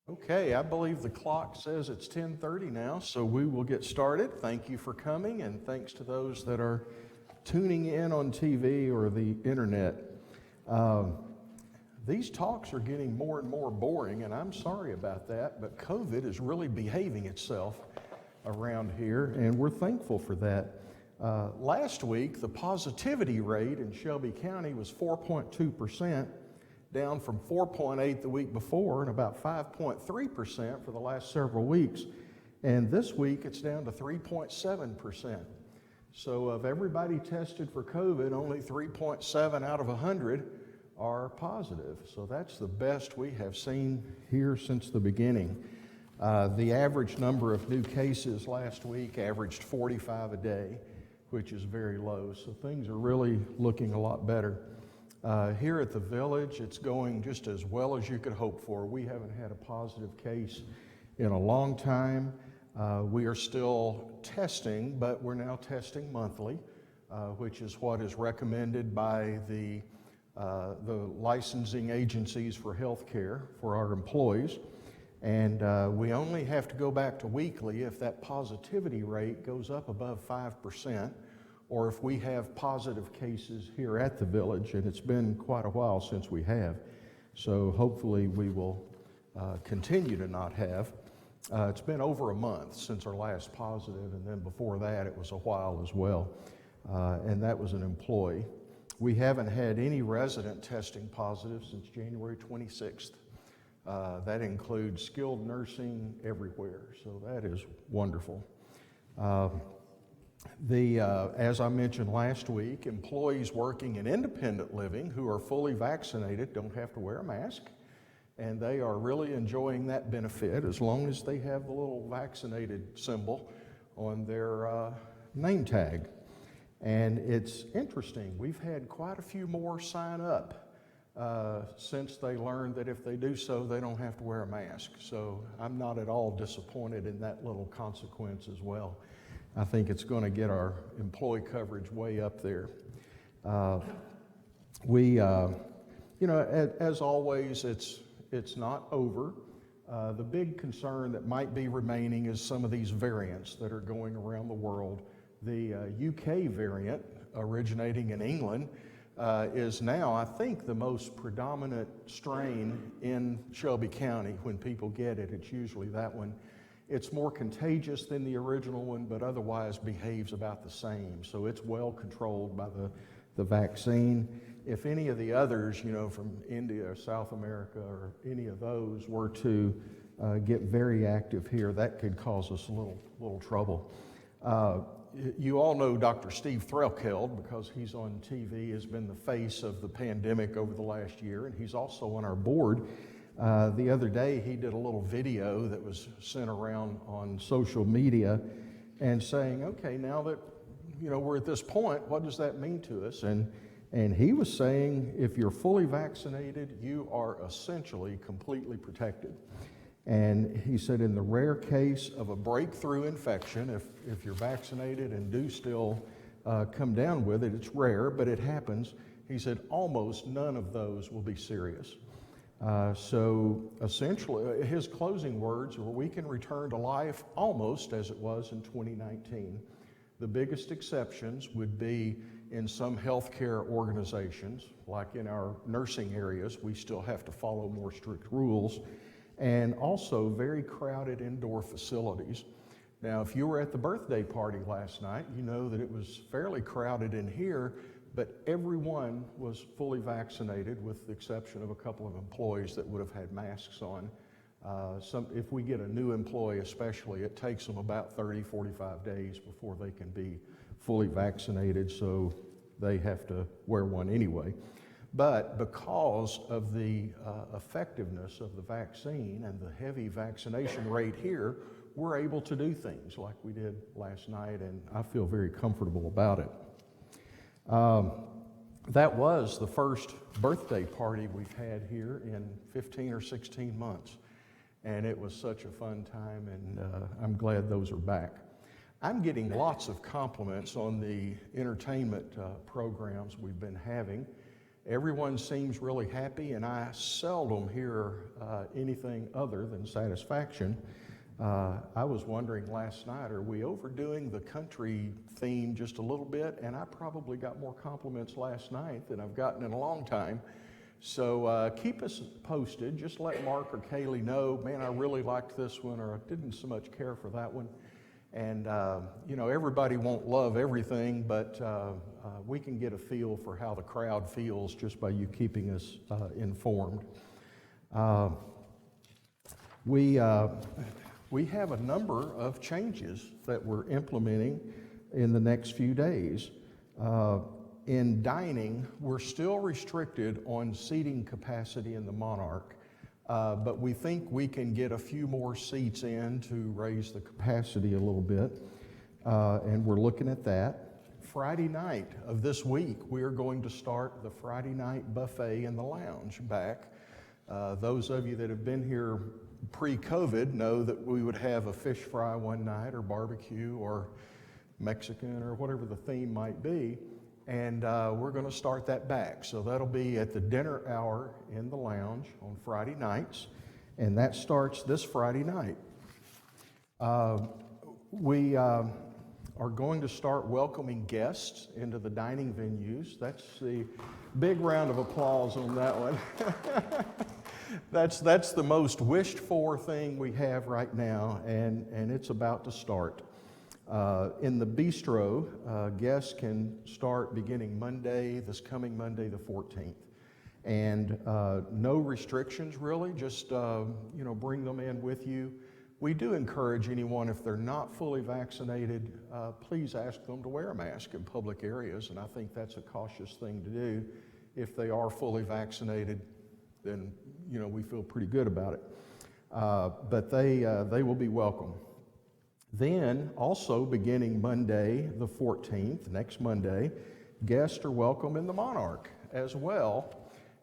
Okay, I believe the clock says it's 10:30 now, so we will get started. Thank you for coming, and thanks to those that are tuning in on TV or the internet. These talks are getting more and more boring, and I'm sorry about that, but COVID is really behaving itself around here, and we're thankful for that. Last week, the positivity rate in Shelby County was 4.2%, down from 4.8 the week before and about 5.3% for the last several weeks. And this week, it's down to 3.7%. So of everybody tested for COVID, only 3.7 out of 100 are positive. So that's the best we have seen here since the beginning. The average number of new cases last week averaged 45 a day, which is very low. So things are really looking a lot better. Here at the village, it's going just as well as you could hope for. We haven't had a positive case in a long time. We are still testing, but we're now testing monthly, which is what is recommended by the licensing agencies for healthcare for our employees. And we only have to go back to weekly if that positivity rate goes up above 5%, or if we have positive cases here at the village, and it's been quite a while since we have. So hopefully we will continue to not have. It's been over a month since our last positive, and then before that it was a while as well, and that was an employee. We haven't had any resident testing positive since January 26th. That includes skilled nursing everywhere, so that is wonderful. As I mentioned last week, employees working in independent living who are fully vaccinated don't have to wear a mask, and they are really enjoying that benefit as long as they have the little vaccinated symbol on their name tag. And it's interesting, we've had quite a few more sign up since they learned that if they do so, they don't have to wear a mask. So I'm not at all disappointed in that little consequence as well. I think it's going to get our employee coverage way up there. As always, it's not over. The big concern that might be remaining is some of these variants that are going around the world. The UK variant, originating in England, is now, I think, the most predominant strain in Shelby County. When people get it, it's usually that one. It's more contagious than the original one, but otherwise behaves about the same. So it's well controlled by the vaccine. If any of the others, from India or South America or any of those were to get very active here, that could cause us a little trouble. You all know Dr. Steve Threlkeld because he's on TV, has been the face of the pandemic over the last year, and he's also on our board. The other day, he did a little video that was sent around on social media and saying, okay, now that we're at this point, what does that mean to us? And he was saying, if you're fully vaccinated, you are essentially completely protected. And he said, in the rare case of a breakthrough infection, if you're vaccinated and do still come down with it, it's rare, but it happens. He said, almost none of those will be serious. So essentially, his closing words were, we can return to life almost as it was in 2019. The biggest exceptions would be in some healthcare organizations, like in our nursing areas, we still have to follow more strict rules, and also very crowded indoor facilities. Now, if you were at the birthday party last night, you know that it was fairly crowded in here, but everyone was fully vaccinated with the exception of a couple of employees that would have had masks on. If we get a new employee especially, it takes them about 30, 45 days before they can be fully vaccinated, so they have to wear one anyway. But because of the effectiveness of the vaccine and the heavy vaccination rate here, we're able to do things like we did last night, and I feel very comfortable about it. That was the first birthday party we've had here in 15 or 16 months, and it was such a fun time, and I'm glad those are back. I'm getting lots of compliments on the entertainment programs we've been having, Everyone seems really happy, and I seldom hear anything other than satisfaction. I was wondering last night, are we overdoing the country theme just a little bit? And I probably got more compliments last night than I've gotten in a long time. So keep us posted. Just let Mark or Kaylee know, man, I really liked this one, or I didn't so much care for that one. And, everybody won't love everything, but we can get a feel for how the crowd feels just by you keeping us informed. We have a number of changes that we're implementing in the next few days. In dining, we're still restricted on seating capacity in the Monarch, but we think we can get a few more seats in to raise the capacity a little bit, and we're looking at that. Friday night of this week, we are going to start the Friday night buffet in the lounge back. Those of you that have been here pre-COVID know that we would have a fish fry one night, or barbecue, or Mexican, or whatever the theme might be. And we're going to start that back. So that'll be at the dinner hour in the lounge on Friday nights, and that starts this Friday night. We are going to start welcoming guests into the dining venues. That's the big round of applause on that one. That's the most wished for thing we have right now, and it's about to start. In the bistro, guests can start beginning this coming Monday the 14th. And no restrictions really, just bring them in with you. We do encourage anyone, if they're not fully vaccinated, please ask them to wear a mask in public areas, and I think that's a cautious thing to do. If they are fully vaccinated, then we feel pretty good about it. But they will be welcome. Then, also beginning Monday the 14th, next Monday, guests are welcome in the Monarch as well.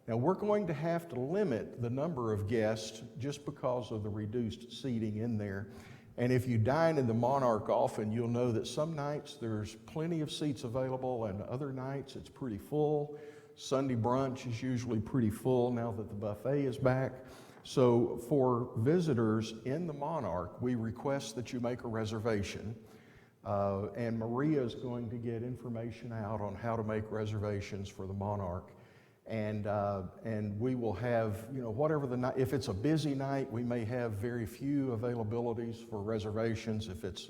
Now, we're going to have to limit the number of guests just because of the reduced seating in there. And if you dine in the Monarch often, you'll know that some nights there's plenty of seats available, and other nights it's pretty full. Sunday brunch is usually pretty full now that the buffet is back. So for visitors in the Monarch, we request that you make a reservation. And Maria is going to get information out on how to make reservations for the Monarch. And we will have, whatever the night, if it's a busy night, we may have very few availabilities for reservations. If it's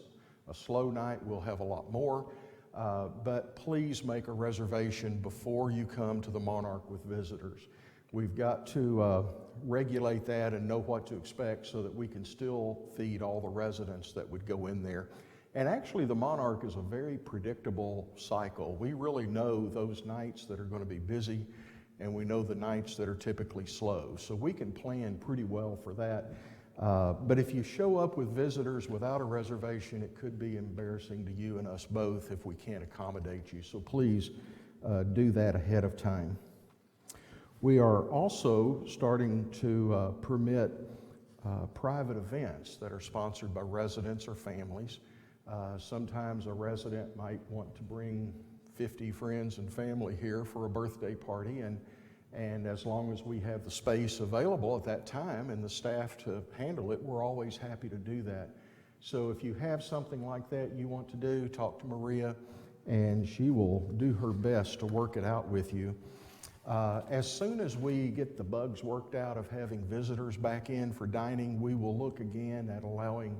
a slow night, we'll have a lot more. But please make a reservation before you come to the Monarch with visitors. We've got to regulate that and know what to expect so that we can still feed all the residents that would go in there. And actually, the Monarch is a very predictable cycle. We really know those nights that are going to be busy, and we know the nights that are typically slow. So we can plan pretty well for that. But if you show up with visitors without a reservation, it could be embarrassing to you and us both if we can't accommodate you. So please do that ahead of time. We are also starting to permit private events that are sponsored by residents or families. Sometimes a resident might want to bring 50 friends and family here for a birthday party, and as long as we have the space available at that time and the staff to handle it, we're always happy to do that. So if you have something like that you want to do, talk to Maria, and she will do her best to work it out with you. As soon as we get the bugs worked out of having visitors back in for dining, we will look again at allowing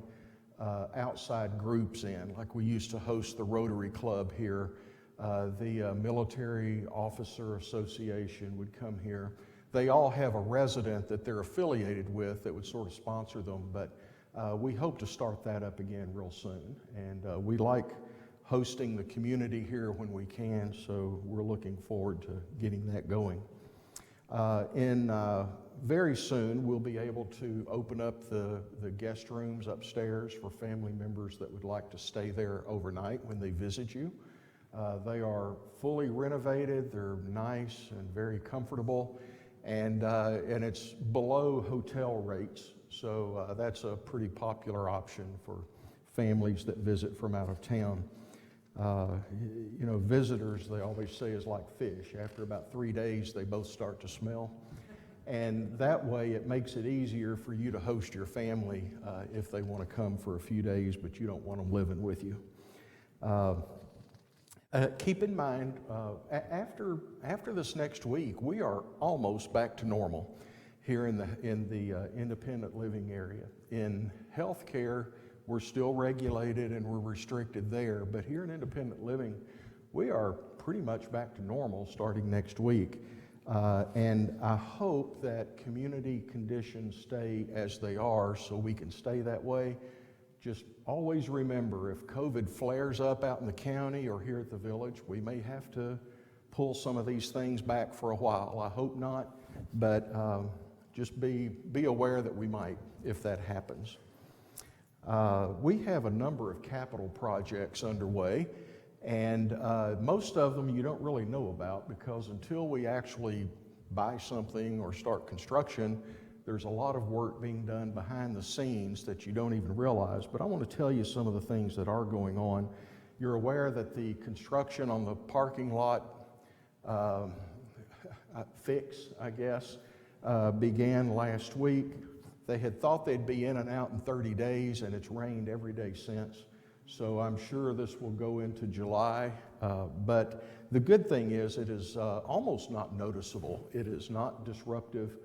outside groups in, like we used to host the Rotary Club here. The Military Officer Association would come here. They all have a resident that they're affiliated with that would sort of sponsor them, but we hope to start that up again real soon. And we like hosting the community here when we can, so we're looking forward to getting that going. Very soon, we'll be able to open up the guest rooms upstairs for family members that would like to stay there overnight when they visit you. They are fully renovated, they're nice and very comfortable, and it's below hotel rates, so that's a pretty popular option for families that visit from out of town. Visitors, they always say, is like fish. After about 3 days, they both start to smell. And that way, it makes it easier for you to host your family if they want to come for a few days, but you don't want them living with you. Keep in mind, after this next week, we are almost back to normal here in the independent living area. In healthcare, we're still regulated and we're restricted there, but here in independent living, we are pretty much back to normal starting next week. And I hope that community conditions stay as they are so we can stay that way. Just always remember, if COVID flares up out in the county or here at the village, we may have to pull some of these things back for a while. I hope not, but just be aware that we might if that happens. We have a number of capital projects underway, and most of them you don't really know about because until we actually buy something or start construction, there's a lot of work being done behind the scenes that you don't even realize. But I want to tell you some of the things that are going on. You're aware that the construction on the parking lot fix, I guess, began last week. They had thought they'd be in and out in 30 days, and it's rained every day since. So I'm sure this will go into July. But the good thing is it is almost not noticeable. It is not disruptive.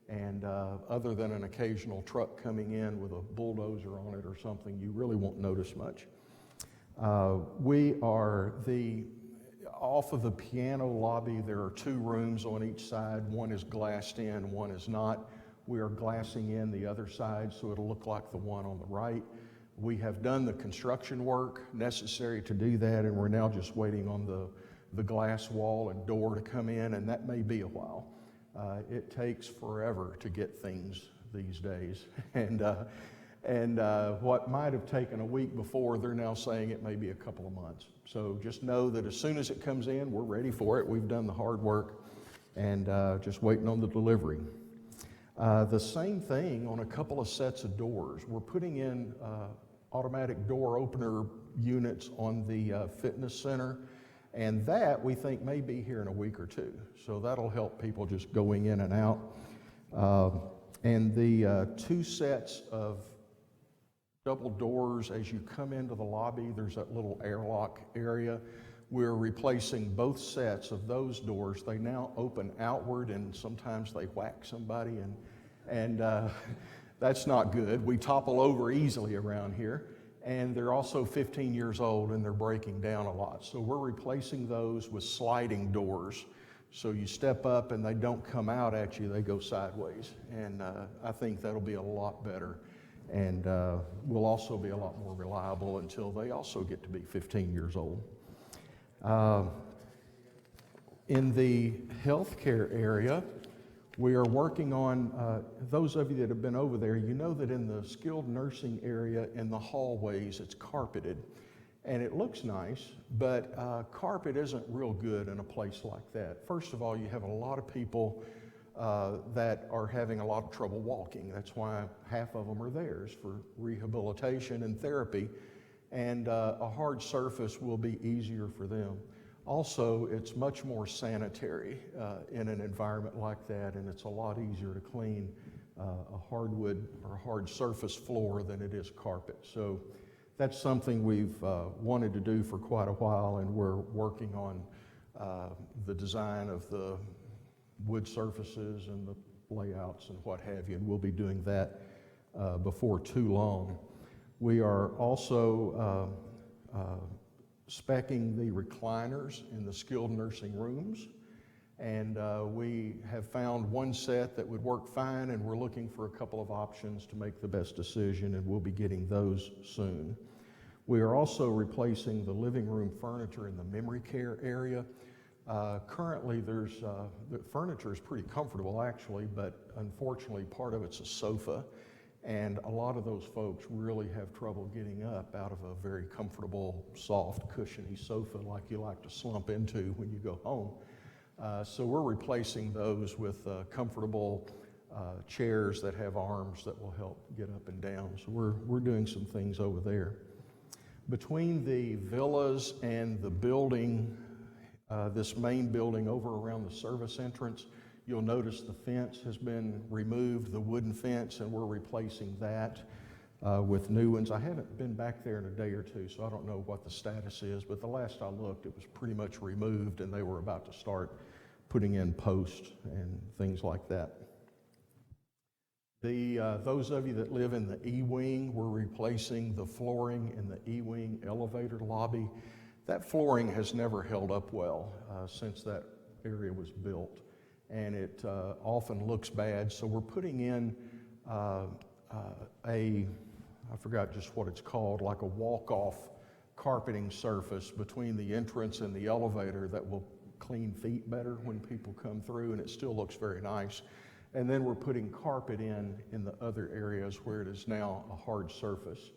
And other than an occasional truck coming in with a bulldozer on it or something, you really won't notice much. We are off of the piano lobby, there are 2 rooms on each side. One is glassed in, one is not. We are glassing in the other side so it'll look like the one on the right. We have done the construction work necessary to do that, and we're now just waiting on the glass wall and door to come in, and that may be a while. It takes forever to get things these days. And what might have taken a week before, they're now saying it may be a couple of months. So just know that as soon as it comes in, we're ready for it. We've done the hard work and just waiting on the delivery. The same thing on a couple of sets of doors. We're putting in automatic door opener units on the fitness center. And that, we think, may be here in a week or 2. So that'll help people just going in and out. And the 2 sets of double doors, as you come into the lobby, there's that little airlock area. We're replacing both sets of those doors. They now open outward, and sometimes they whack somebody, and that's not good. We topple over easily around here. And they're also 15 years old and they're breaking down a lot. So we're replacing those with sliding doors. So you step up and they don't come out at you, they go sideways. And I think that'll be a lot better. And will also be a lot more reliable until they also get to be 15 years old. In the healthcare area, we are working on, those of you that have been over there, you know that in the skilled nursing area in the hallways, it's carpeted. And it looks nice, but carpet isn't real good in a place like that. First of all, you have a lot of people that are having a lot of trouble walking. That's why half of them are there, is for rehabilitation and therapy. And a hard surface will be easier for them. Also, it's much more sanitary in an environment like that, and it's a lot easier to clean a hardwood or a hard surface floor than it is carpet. So that's something we've wanted to do for quite a while, and we're working on the design of the wood surfaces and the layouts and what have you, and we'll be doing that before too long. We are also speccing the recliners in the skilled nursing rooms, and we have found one set that would work fine, and we're looking for a couple of options to make the best decision, and we'll be getting those soon. We are also replacing the living room furniture in the memory care area. Currently, the furniture is pretty comfortable actually, but unfortunately part of it's a sofa, and a lot of those folks really have trouble getting up out of a very comfortable, soft, cushiony sofa like you like to slump into when you go home. So we're replacing those with comfortable chairs that have arms that will help get up and down. So we're doing some things over there. Between the villas and the building, this main building over around the service entrance, you'll notice the fence has been removed, the wooden fence, and we're replacing that with new ones. I haven't been back there in a day or two, so I don't know what the status is, but the last I looked, it was pretty much removed, and they were about to start putting in posts and things like that. Those of you that live in the E-Wing, we're replacing the flooring in the E-Wing elevator lobby. That flooring has never held up well since that area was built, and it often looks bad. So we're putting in I forgot just what it's called, like a walk-off carpeting surface between the entrance and the elevator that will clean feet better when people come through, and it still looks very nice. And then we're putting carpet in the other areas where it is now a hard surface.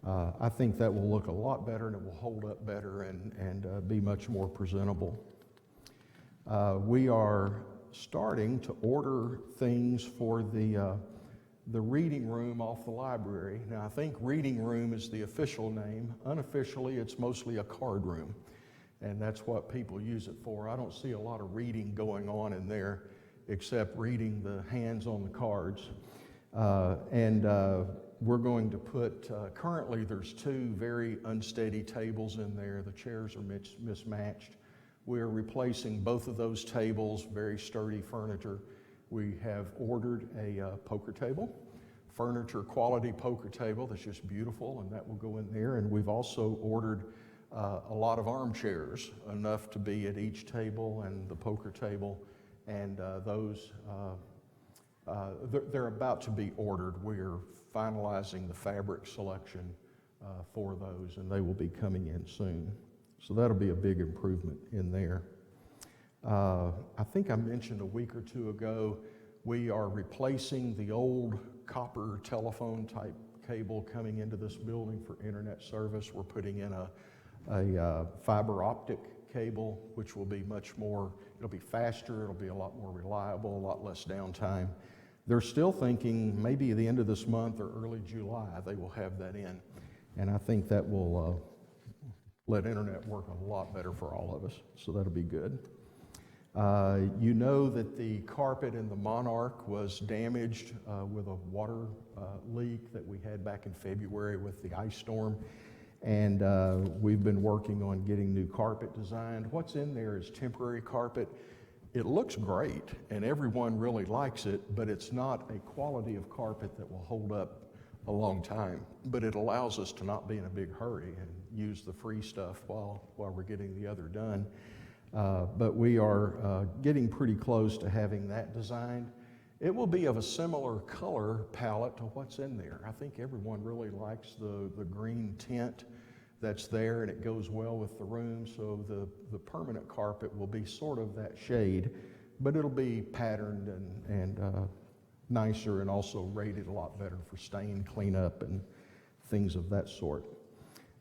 I think that will look a lot better, and it will hold up better and be much more presentable. We are starting to order things for the reading room off the library. Now, I think reading room is the official name. Unofficially, it's mostly a card room, and that's what people use it for. I don't see a lot of reading going on in there, except reading the hands on the cards. We're going to put, currently there's two very unsteady tables in there. The chairs are mismatched. We're replacing both of those tables, very sturdy furniture. We have ordered a poker table, furniture quality poker table that's just beautiful, and that will go in there. And we've also ordered a lot of armchairs, enough to be at each table and the poker table. And those, they're about to be ordered. We're finalizing the fabric selection for those, and they will be coming in soon. So that'll be a big improvement in there. I think I mentioned a week or two ago, we are replacing the old copper telephone type cable coming into this building for internet service. We're putting in a fiber optic cable, which will be much more, it'll be faster, it'll be a lot more reliable, a lot less downtime. They're still thinking maybe at the end of this month or early July they will have that in. And I think that will let internet work a lot better for all of us, so that'll be good. You know that the carpet in the Monarch was damaged with a water leak that we had back in February with the ice storm. And we've been working on getting new carpet designed. What's in there is temporary carpet. It looks great, and everyone really likes it, but it's not a quality of carpet that will hold up a long time. But it allows us to not be in a big hurry and use the free stuff while we're getting the other done. But we are getting pretty close to having that designed. It will be of a similar color palette to what's in there. I think everyone really likes the green tint that's there, and it goes well with the room. So the permanent carpet will be sort of that shade, but it'll be patterned and nicer, and also rated a lot better for stain cleanup and things of that sort.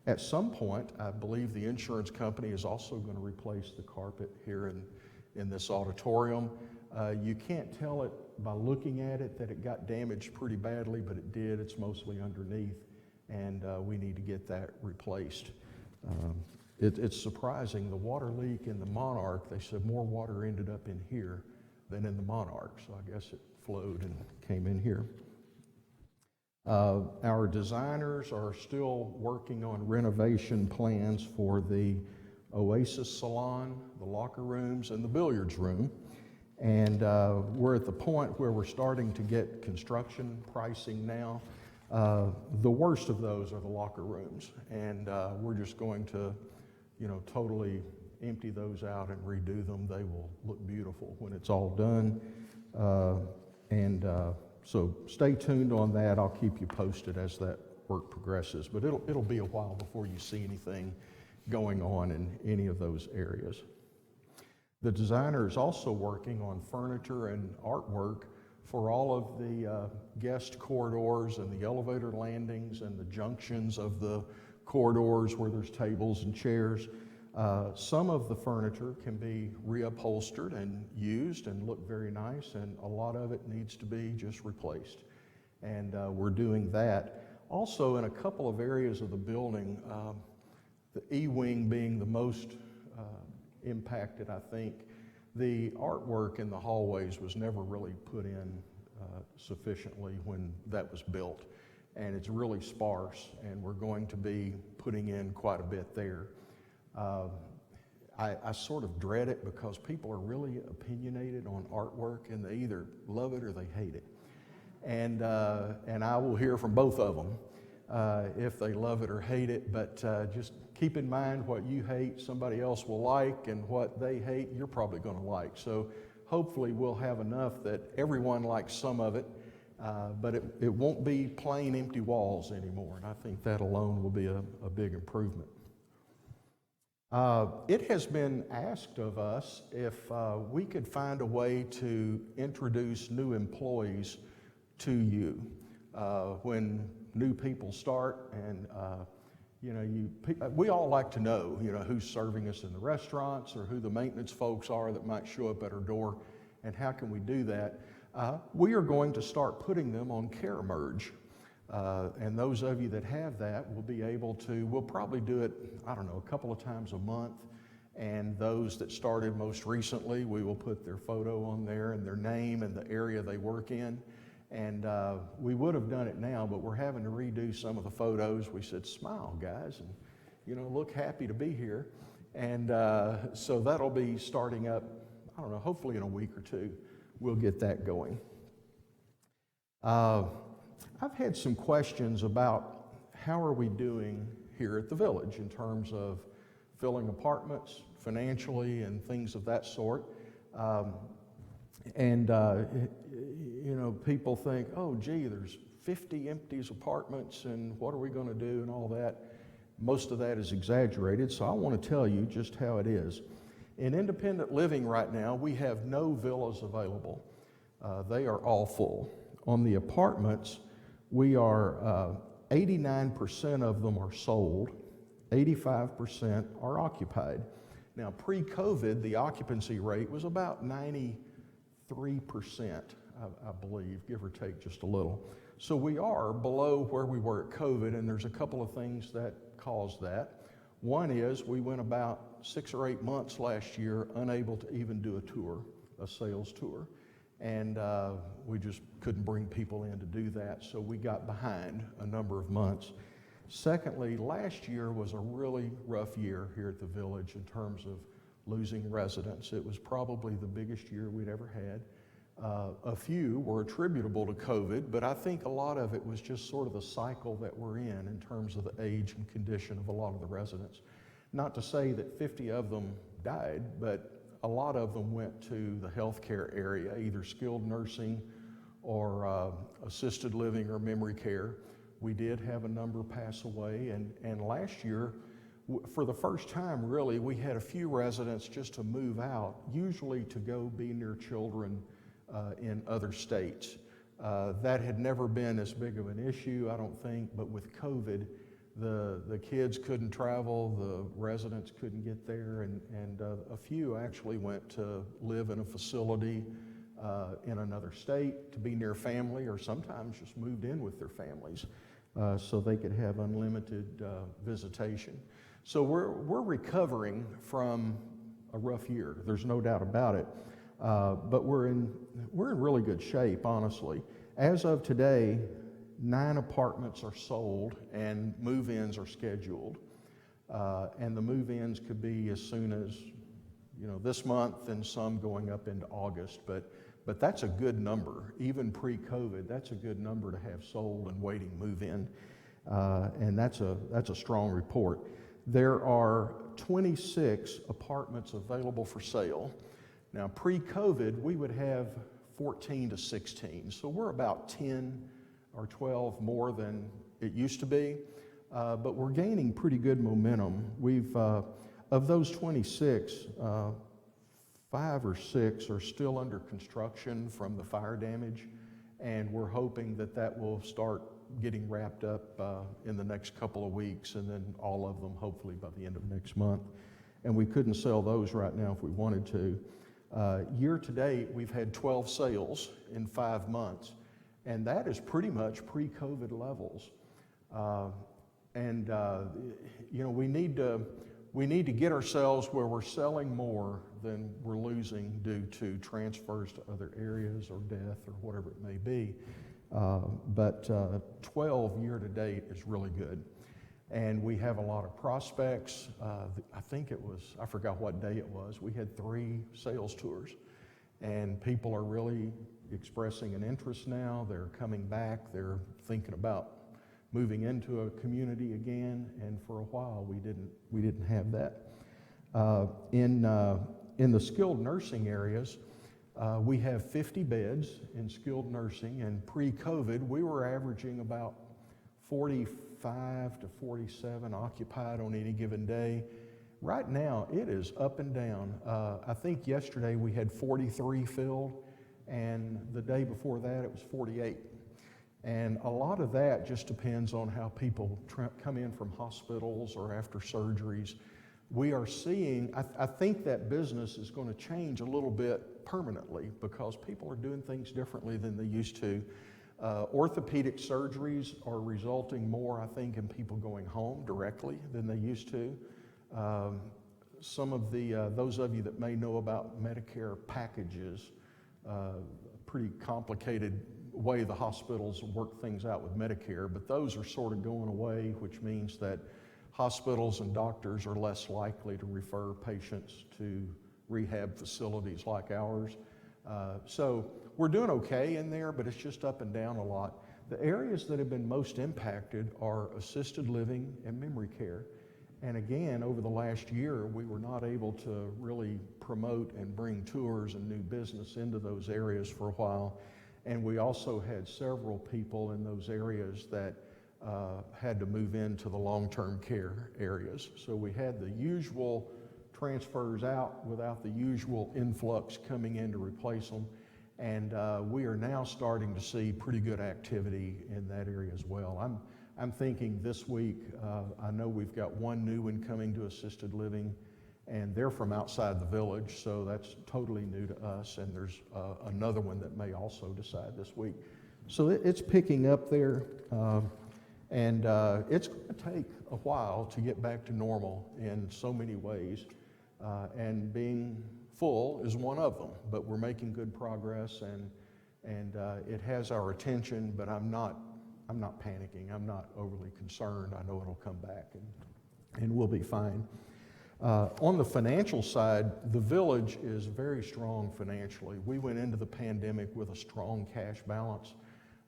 At some point, I believe the insurance company is also going to replace the carpet here in this auditorium. You can't tell it by looking at it that it got damaged pretty badly, but it did. It's mostly underneath, and we need to get that replaced. It's surprising, the water leak in the Monarch, they said more water ended up in here than in the Monarch, so I guess it flowed and came in here. Our designers are still working on renovation plans for the Oasis Salon, the locker rooms, and the billiards room. And we're at the point where we're starting to get construction pricing now. The worst of those are the locker rooms, and we're just going to, totally empty those out and redo them. They will look beautiful when it's all done. So stay tuned on that. I'll keep you posted as that work progresses, but it'll be a while before you see anything going on in any of those areas. The designer is also working on furniture and artwork for all of the guest corridors and the elevator landings and the junctions of the corridors where there's tables and chairs. Some of the furniture can be reupholstered and used and look very nice, and a lot of it needs to be just replaced. And we're doing that. Also, in a couple of areas of the building, E-wing being the most impacted, I think. The artwork in the hallways was never really put in sufficiently when that was built, and it's really sparse, and we're going to be putting in quite a bit there. I sort of dread it because people are really opinionated on artwork, and they either love it or they hate it. And I will hear from both of them if they love it or hate it, but just keep in mind what you hate somebody else will like, and what they hate you're probably going to like. So hopefully we'll have enough that everyone likes some of it, but it won't be plain empty walls anymore, and I think that alone will be a big improvement. It has been asked of us if we could find a way to introduce new employees to you when new people start, and we all like to know, who's serving us in the restaurants, or who the maintenance folks are that might show up at our door, and how can we do that? We are going to start putting them on CareEmerge. And those of you that have that will be able to, we'll probably do it, I don't know, a couple of times a month. And those that started most recently, we will put their photo on there and their name and the area they work in. And we would have done it now, but we're having to redo some of the photos. We said, smile, guys, and look happy to be here. And so that'll be starting up, I don't know, hopefully in a week or two, we'll get that going. I've had some questions about how are we doing here at the Village in terms of filling apartments financially and things of that sort. People think, oh, gee, there's 50 empty apartments, and what are we going to do and all that. Most of that is exaggerated, so I want to tell you just how it is. In independent living right now, we have no villas available. They are all full. On the apartments, we are 89% of them are sold, 85% are occupied. Now, pre-COVID, the occupancy rate was about 93%, I believe, give or take just a little. So we are below where we were at COVID, and there's a couple of things that caused that. One is we went about 6 or 8 months last year unable to even do a tour, a sales tour. And we just couldn't bring people in to do that, so we got behind a number of months. Secondly, last year was a really rough year here at the Village in terms of losing residents. It was probably the biggest year we'd ever had. A few were attributable to COVID, but I think a lot of it was just sort of the cycle that we're in terms of the age and condition of a lot of the residents. Not to say that 50 of them died, but a lot of them went to the healthcare area, either skilled nursing or assisted living or memory care. We did have a number pass away, and last year, for the first time really, we had a few residents just to move out, usually to go be near children in other states. That had never been as big of an issue, I don't think, but with COVID, the kids couldn't travel, the residents couldn't get there, and a few actually went to live in a facility in another state to be near family, or sometimes just moved in with their families so they could have unlimited visitation. So we're recovering from a rough year, there's no doubt about it, but we're in really good shape, honestly. As of today, 9 apartments are sold and move-ins are scheduled. And the move-ins could be as soon as, this month, and some going up into August. But that's a good number. Even pre-COVID, that's a good number to have sold and waiting move-in. And that's a strong report. There are 26 apartments available for sale. Now, pre-COVID, we would have 14 to 16. So we're about 10 or 12 more than it used to be, but we're gaining pretty good momentum. We've, of those 26, 5 or 6 are still under construction from the fire damage, and we're hoping that will start getting wrapped up in the next couple of weeks, and then all of them hopefully by the end of next month. And we couldn't sell those right now if we wanted to. Year to date, we've had 12 sales in 5 months. And that is pretty much pre-COVID levels. And we need to get ourselves where we're selling more than we're losing due to transfers to other areas or death or whatever it may be. But 12 year to date is really good. And we have a lot of prospects. I think I forgot what day it was. We had 3 sales tours, and people are really expressing an interest now. They're coming back. They're thinking about moving into a community again. And for a while, we didn't have that. In the skilled nursing areas, we have 50 beds in skilled nursing, and pre-COVID, we were averaging about 45 to 47 occupied on any given day. Right now, it is up and down. I think yesterday we had 43 filled, and the day before that it was 48. And a lot of that just depends on how people come in from hospitals or after surgeries. We are seeing, I think that business is going to change a little bit permanently because people are doing things differently than they used to. Orthopedic surgeries are resulting more, I think, in people going home directly than they used to. Some of those of you that may know about Medicare packages, pretty complicated way the hospitals work things out with Medicare, but those are sort of going away, which means that hospitals and doctors are less likely to refer patients to rehab facilities like ours. So we're doing okay in there, but it's just up and down a lot. The areas that have been most impacted are assisted living and memory care. And again, over the last year, we were not able to really promote and bring tours and new business into those areas for a while. And we also had several people in those areas that had to move into the long-term care areas. So we had the usual transfers out without the usual influx coming in to replace them. And we are now starting to see pretty good activity in that area as well. I'm thinking this week, I know we've got one new one coming to assisted living, and they're from outside the village, so that's totally new to us. And there's another one that may also decide this week. So it's picking up there, and it's going to take a while to get back to normal in so many ways, and being full is one of them. But we're making good progress, and it has our attention. But I'm not panicking. I'm not overly concerned. I know it'll come back, and we'll be fine. On the financial side, the village is very strong financially. We went into the pandemic with a strong cash balance.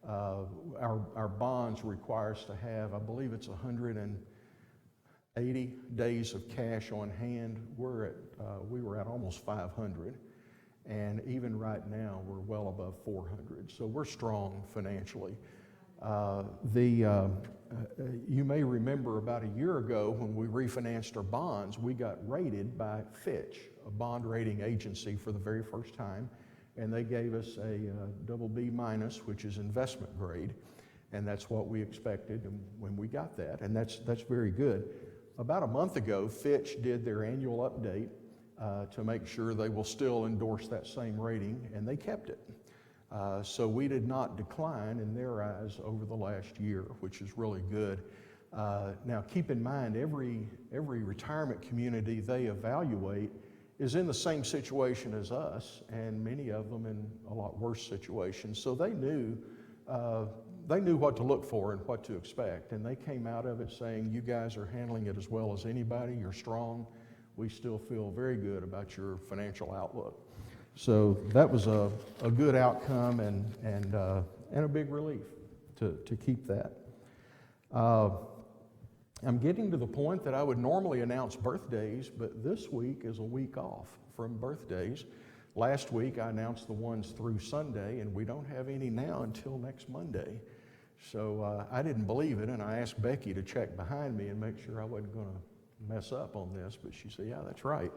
Our bonds require us to have, I believe it's 180 days of cash on hand. We were at almost 500, and even right now we're well above 400. So we're strong financially. You may remember about a year ago when we refinanced our bonds, we got rated by Fitch, a bond rating agency, for the very first time, and they gave us a BB minus, which is investment grade, and that's what we expected when we got that, and that's very good. About a month ago, Fitch did their annual update to make sure they will still endorse that same rating, and they kept it. So we did not decline in their eyes over the last year, which is really good. Now keep in mind, every retirement community they evaluate is in the same situation as us, and many of them in a lot worse situations. So they knew what to look for and what to expect, and they came out of it saying, you guys are handling it as well as anybody, you're strong. We still feel very good about your financial outlook. So that was a good outcome and a big relief to keep that. I'm getting to the point that I would normally announce birthdays, but this week is a week off from birthdays. Last week I announced the ones through Sunday, and we don't have any now until next Monday. So I didn't believe it, and I asked Becky to check behind me and make sure I wasn't going to mess up on this, but she said, yeah, that's right.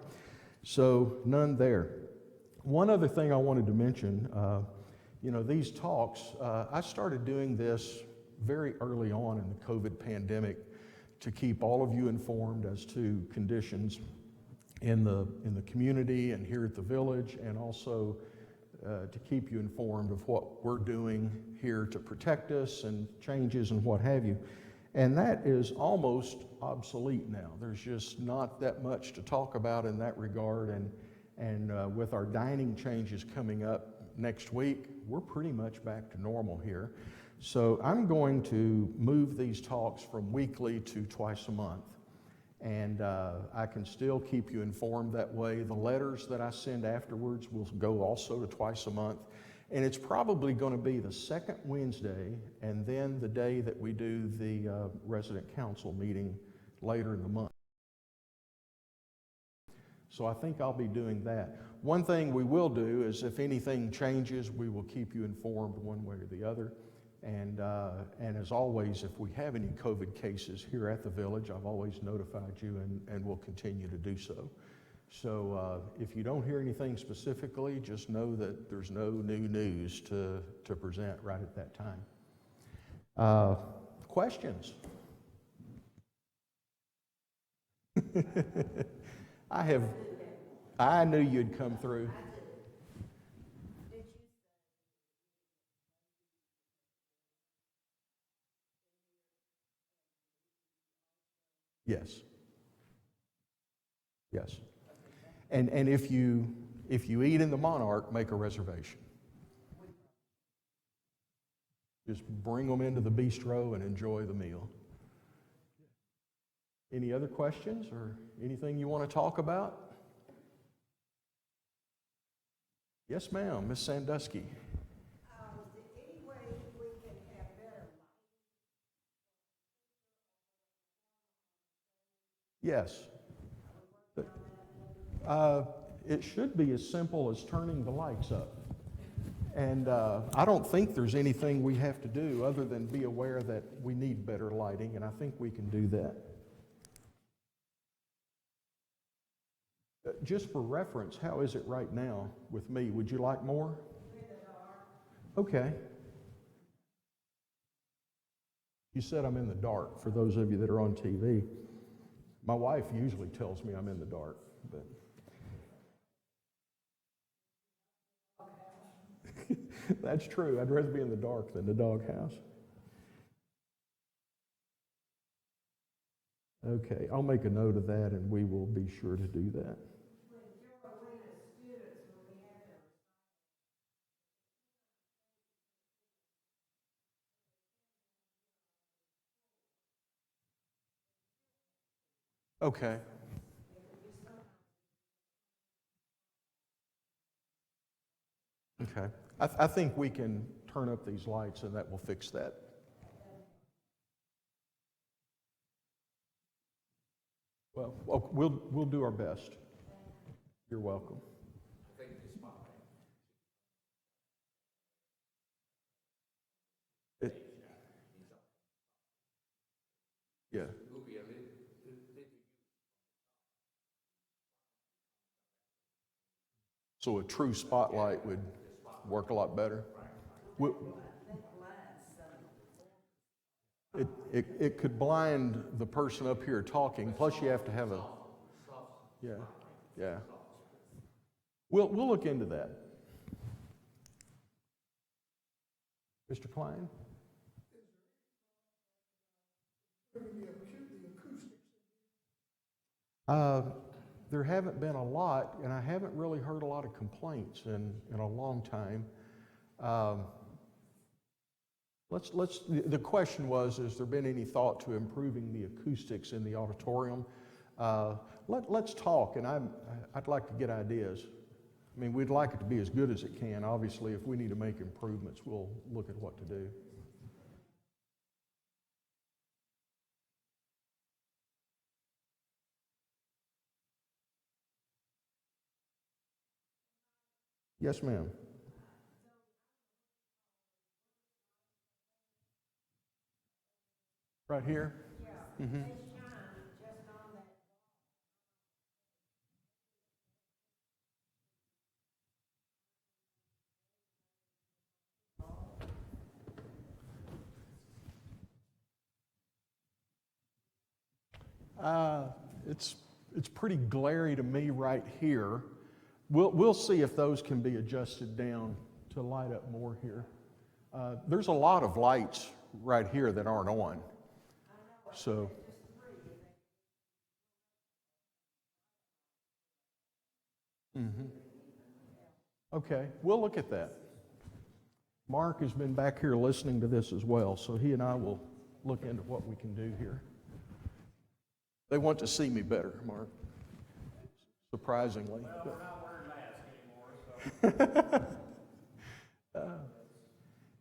So none there. One other thing I wanted to mention, these talks, I started doing this very early on in the COVID pandemic to keep all of you informed as to conditions in the community and here at the village, and also to keep you informed of what we're doing here to protect us and changes and what have you. And that is almost obsolete now. There's just not that much to talk about in that regard. And with our dining changes coming up next week, we're pretty much back to normal here. So I'm going to move these talks from weekly to twice a month. And I can still keep you informed that way. The letters that I send afterwards will go also to twice a month. And it's probably going to be the second Wednesday and then the day that we do the resident council meeting later in the month. So I think I'll be doing that. One thing we will do is if anything changes, we will keep you informed one way or the other. And as always, if we have any COVID cases here at the village, I've always notified you and will continue to do so. So if you don't hear anything specifically, just know that there's no new news to present right at that time. Questions? I knew you'd come through. Yes. Yes. And if you eat in the Monarch, make a reservation. Just bring them into the bistro and enjoy the meal. Any other questions or anything you want to talk about? Yes, ma'am, Miss Sandusky. Is there any way we can have better Yes. It should be as simple as turning the lights up. And I don't think there's anything we have to do other than be aware that we need better lighting, and I think we can do that. Just for reference, how is it right now with me? Would you like more? Okay. You said I'm in the dark, for those of you that are on TV. My wife usually tells me I'm in the dark, but that's true. I'd rather be in the dark than the doghouse. Okay, I'll make a note of that and we will be sure to do that. Okay. Okay. I think we can turn up these lights and that will fix that. Well, we'll do our best. You're welcome. Yeah. So a true spotlight would work a lot better. It could blind the person up here talking. Plus, you have to have a yeah. We'll look into that. Mr. Klein. There haven't been a lot, and I haven't really heard a lot of complaints in a long time. The question was, has there been any thought to improving the acoustics in the auditorium? Let's talk, and I'd like to get ideas. I mean, we'd like it to be as good as it can. Obviously, if we need to make improvements, we'll look at what to do. Yes, ma'am. Right here? Yeah. Mm-hmm. It's pretty glary to me right here. We'll see if those can be adjusted down to light up more here. There's a lot of lights right here that aren't on. So, okay, we'll look at that. Mark has been back here listening to this as well, so he and I will look into what we can do here. They want to see me better, Mark, surprisingly. Well, we're not wearing masks anymore, so.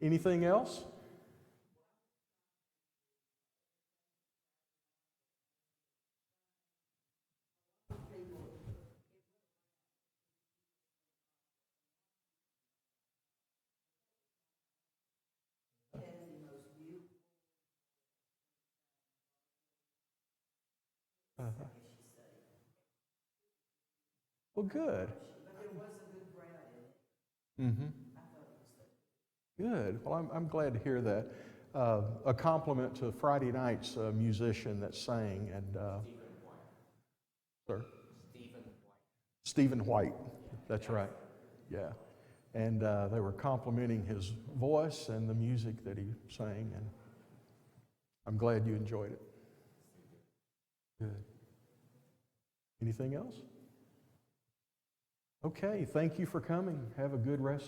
Anything else? Uh-huh. Well, good. Mm-hmm. Good. Well, I'm glad to hear that. A compliment to Friday night's musician that sang, and sir, Stephen White. That's right. Yeah, and they were complimenting his voice and the music that he sang, and I'm glad you enjoyed it. Good. Anything else? Okay. Thank you for coming. Have a good rest